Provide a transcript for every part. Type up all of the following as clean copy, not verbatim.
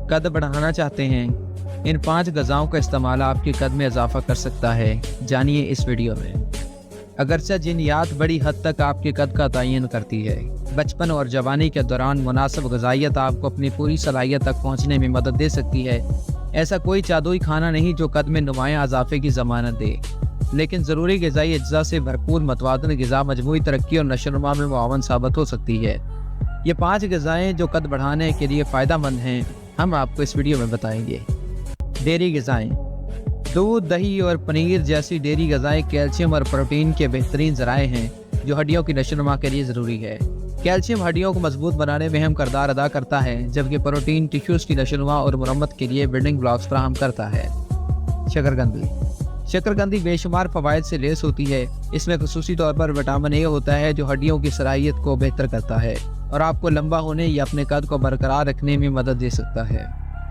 कद बढ़ाना चाहते हैं, इन 5 ग़िज़ाओं का इस्तेमाल आपके कद में इजाफा कर सकता है। जानिए इस वीडियो में। अगरचे जिन्नियात बड़ी हद तक आपके कद का तयन करती है। बचपन और जवानी के दौरान मुनासिब ग़िज़ाइयत आपको अपनी पूरी सलाहियत तक पहुँचने में मदद दे सकती है। ऐसा कोई जादुई खाना नहीं जो कद में नुमायाँ इजाफे की ज़मानत दे, लेकिन ज़रूरी ग़िज़ाई अज्जा से भरपूर मतवाज़न ग़िज़ा मजमूई तरक्की और नशोनुमा में मुआवन साबित हो सकती है। ये 5 ग़िज़ाएँ जो कद बढ़ाने के लिए फ़ायदेमंद हैं, हम आपको इस वीडियो में बताएंगे। डेयरी ग़िज़ाएँ। दूध, दही और पनीर जैसी डेयरी ग़िज़ाएँ कैल्शियम और प्रोटीन के बेहतरीन ज़राए हैं जो हड्डियों की नशोनुमा के लिए ज़रूरी है। कैल्शियम हड्डियों को मजबूत बनाने में अहम किरदार अदा करता है, जबकि प्रोटीन टिश्यूज़ की नशोनुमा और मुरम्मत के लिए बिल्डिंग ब्लॉक्स फराहम करता है। शकरकंदी। शकरकंदी बेशुमार फ़वाइद से लेस होती है। इसमें ख़ुसूसी तौर पर विटामिन ए होता है जो हड्डियों की सलाहियत को बेहतर करता है और आपको लंबा होने या अपने कद को बरकरार रखने में मदद दे सकता है।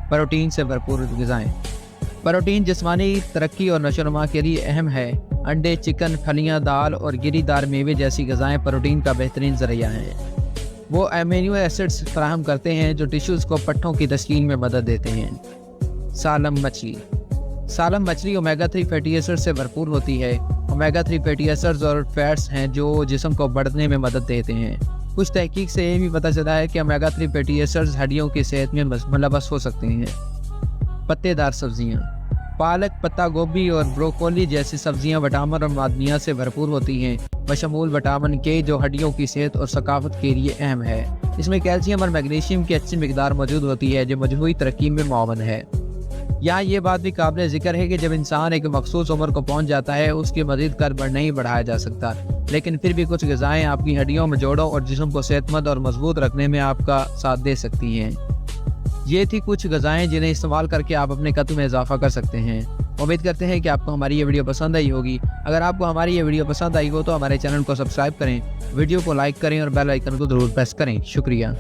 प्रोटीन से भरपूर ग़िज़ाएँ। प्रोटीन जिस्मानी तरक्की और नशोनुमा के लिए अहम है। अंडे, चिकन, फलियां, दाल और गिरीदार मेवे जैसी ग़िज़ाएँ प्रोटीन का बेहतरीन ज़रिया हैं। वो अमीनो एसिड्स फराहम करते हैं जो टिश्यूज़ को पट्टों की तश्कील में मदद देते हैं। सालम मछली। सालम मछली ओमेगा 3 फैटी एसिड से भरपूर होती है। ओमेगा 3 फैटी एसिड्स और फैट्स हैं जो जिस्म को बढ़ने में मदद देते हैं। कुछ तहकीक से ये भी पता चला है कि ओमेगा 3 फैटी एसिड्स हड्डियों की सेहत में मुलव्वस हो सकते हैं। पत्तेदार सब्जियाँ। पालक, पत्ता गोभी और ब्रोकोली जैसी सब्जियां विटामिन और मादनियात से भरपूर होती हैं, बशमूल विटामिन के जो हड्डियों की सेहत और सकाफत के लिए अहम है। इसमें कैल्शियम और मैग्नीशियम की अच्छी मिकदार मौजूद होती है जो मजमूई तरक्की में मुआवन है। यहाँ ये बात भी काबिल ज़िक्र है कि जब इंसान एक मखसूस उम्र को पहुँच जाता है उसकी मज़ीद कद बढ़ नहीं बढ़ाया जा सकता, लेकिन फिर भी कुछ ग़िज़ाएँ आपकी हड्डियों में, जोड़ों और जिस्म को सेहतमंद और मजबूत रखने में आपका साथ दे सकती हैं। ये थी कुछ ग़िज़ाएँ जिन्हें इस्तेमाल करके आप अपने कद में इजाफा कर सकते हैं। उम्मीद करते हैं कि आपको हमारी ये वीडियो पसंद आई होगी। अगर आपको हमारी ये वीडियो पसंद आई हो तो हमारे चैनल को सब्सक्राइब करें, वीडियो को लाइक करें और बेल आइकन को ज़रूर प्रेस करें। शुक्रिया।